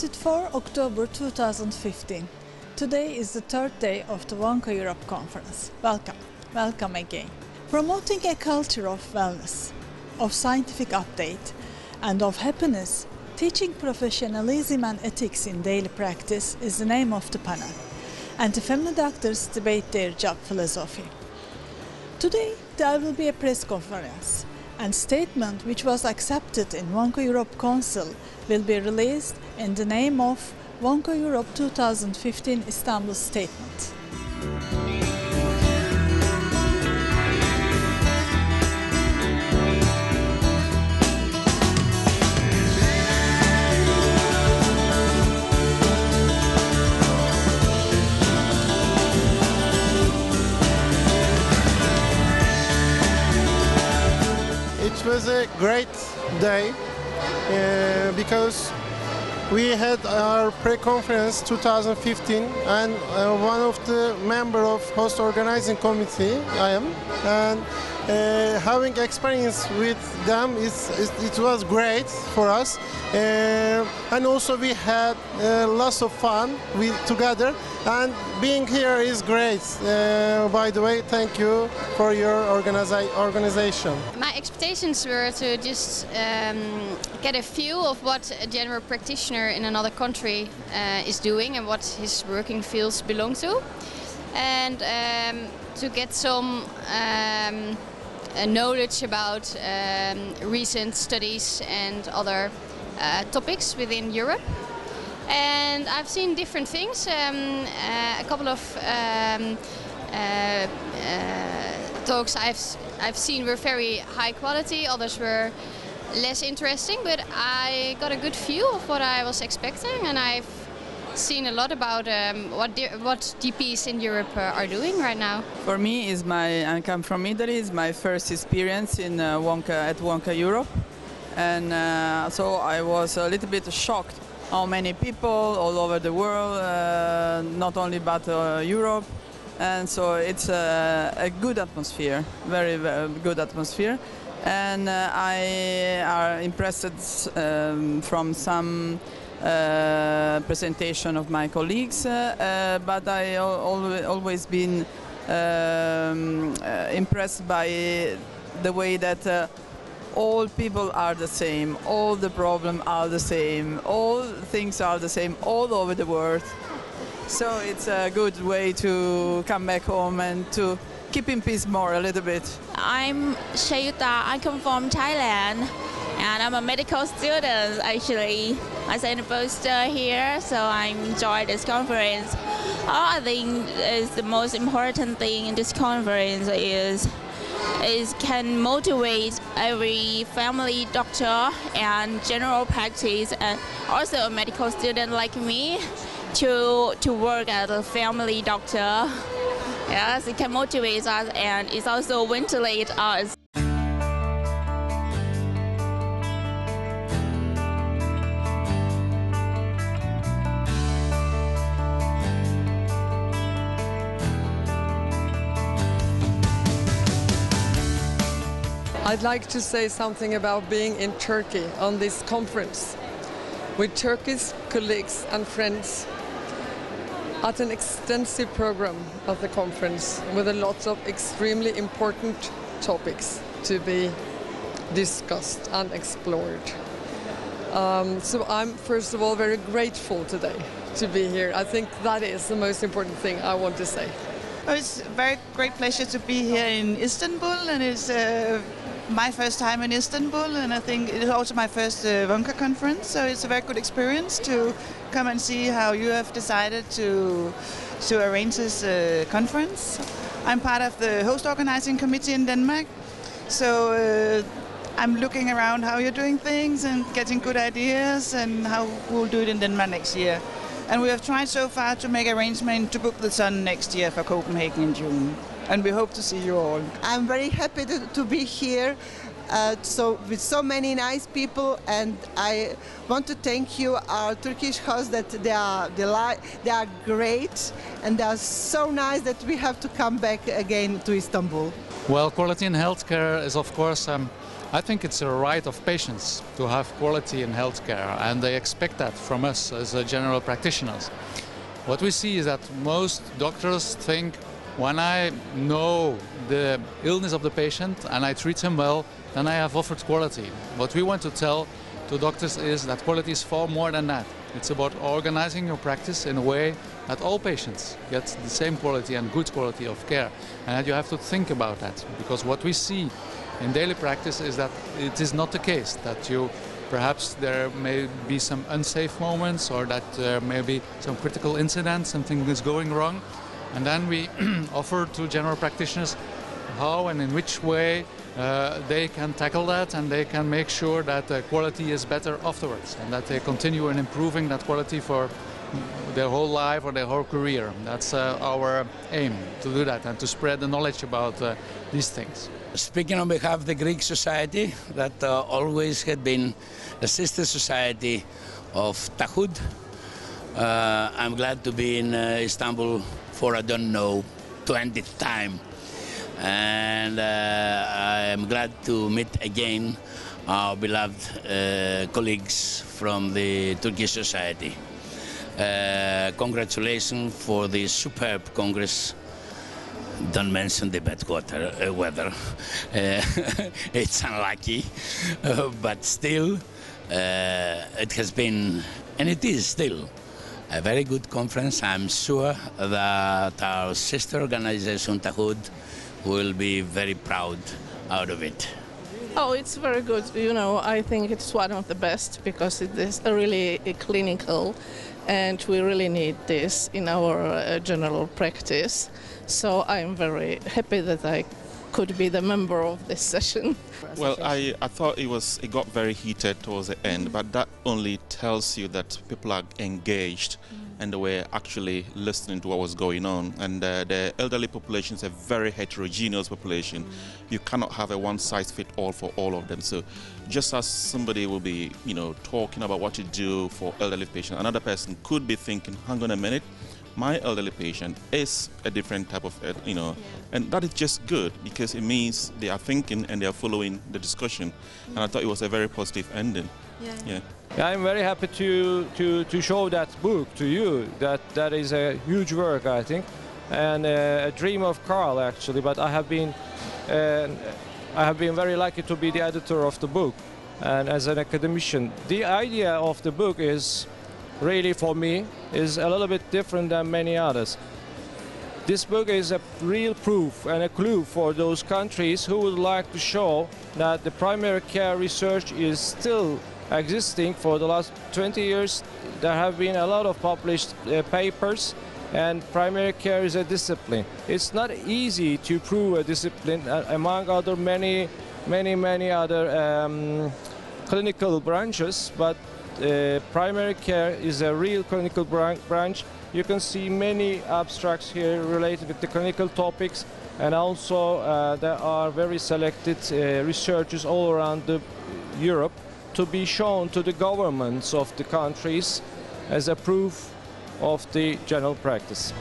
24 October 2015. Today is the third day of the Wonca Europe Conference. Welcome, welcome again. Promoting a culture of wellness, of scientific update, and of happiness, teaching professionalism and ethics in daily practice is the name of the panel, and the family doctors debate their job philosophy. Today there will be a press conference, and statement which was accepted in Wonca Europe Council will be released in the name of Wonca Europe 2015 Istanbul Statement. It was a great day because we had our pre-conference 2015 and one of the member of host organizing committee I am, and having experience with them it was great for us, and also we had lots of fun together, and being here is great. By the way, thank you for your organization. My expectations were to just get a feel of what a general practitioner in another country is doing and what his working fields belong to, and to get some knowledge about recent studies and other topics within Europe. And I've seen different things. A couple of talks I've seen were very high quality, others were less interesting, but I got a good view of what I was expecting, and I've seen a lot about what GPs in Europe are doing right now. For me, I come from Italy. It's my first experience in at Wonca Europe, and so I was a little bit shocked how many people all over the world, not only but Europe, and so it's a good atmosphere, very, very good atmosphere, and I are impressed from some presentation of my colleagues, but I always been impressed by the way that all people are the same, all the problems are the same, all things are the same all over the world. So it's a good way to come back home and to keep in peace more a little bit. I'm Shayuta, I come from Thailand, and I'm a medical student actually. I am a poster here, so I enjoy this conference. I think is the most important thing in this conference is can motivate every family doctor and general practice, and also a medical student like me to work as a family doctor. Yes, it can motivate us, and it also ventilate us. I'd like to say something about being in Turkey on this conference with Turkish colleagues and friends at an extensive program of the conference with a lot of extremely important topics to be discussed and explored. So I'm first of all very grateful today to be here. I think that is the most important thing I want to say. Oh, it's a very great pleasure to be here in Istanbul, and it's my first time in Istanbul, and I think it's also my first Wonca conference, so it's a very good experience to come and see how you have decided to arrange this conference. I'm part of the host organizing committee in Denmark, so I'm looking around how you're doing things and getting good ideas and how we'll do it in Denmark next year. And we have tried so far to make arrangements to book the Sun next year for Copenhagen in June. And we hope to see you all. I'm very happy to be here with so many nice people, and I want to thank you, our Turkish hosts, that they are great, and they are so nice that we have to come back again to Istanbul. Well, quality in healthcare is, of course, I think it's a right of patients to have quality in healthcare, and they expect that from us as general practitioners. What we see is that most doctors think, when I know the illness of the patient and I treat him well, then I have offered quality. What we want to tell to doctors is that quality is far more than that. It's about organizing your practice in a way that all patients get the same quality and good quality of care. And that you have to think about that, because what we see in daily practice is that it is not the case, that perhaps there may be some unsafe moments, or that there may be some critical incident, something is going wrong. And then we offer to general practitioners how and in which way they can tackle that, and they can make sure that the quality is better afterwards, and that they continue in improving that quality for their whole life or their whole career. That's our aim, to do that and to spread the knowledge about these things. Speaking on behalf of the Greek society, that always had been a sister society of Tahud, I'm glad to be in Istanbul for, I don't know, 20th time. And I am glad to meet again our beloved colleagues from the Turkish society. Congratulations for the superb Congress. Don't mention the bad weather. It's unlucky, but still it has been, and it is still, a very good conference. I'm sure that our sister organization, Tahud, will be very proud out of it. Oh, it's very good. You know, I think it's one of the best because it is really clinical, and we really need this in our general practice. So I'm very happy that I could be the member of this session. Well, I thought it got very heated towards the end, but that only tells you that people are engaged and they were actually listening to what was going on. And the elderly population is a very heterogeneous population. You cannot have a one-size-fits-all for all of them. So just as somebody will be, talking about what to do for elderly patients, another person could be thinking, hang on a minute, my elderly patient is a different type of, and that is just good because it means they are thinking and they are following the discussion. And I thought it was a very positive ending. Yeah. I'm very happy to show that book to you. That is a huge work, I think, and a dream of Carl actually. But I have been very lucky to be the editor of the book, and as an academician, the idea of the book is really, for me, is a little bit different than many others. This book is a real proof and a clue for those countries who would like to show that the primary care research is still existing. For the last 20 years, there have been a lot of published papers, and primary care is a discipline. It's not easy to prove a discipline among other many other clinical branches, but primary care is a real clinical branch. You can see many abstracts here related with the clinical topics, and also there are very selected researchers all around Europe to be shown to the governments of the countries as a proof of the general practice.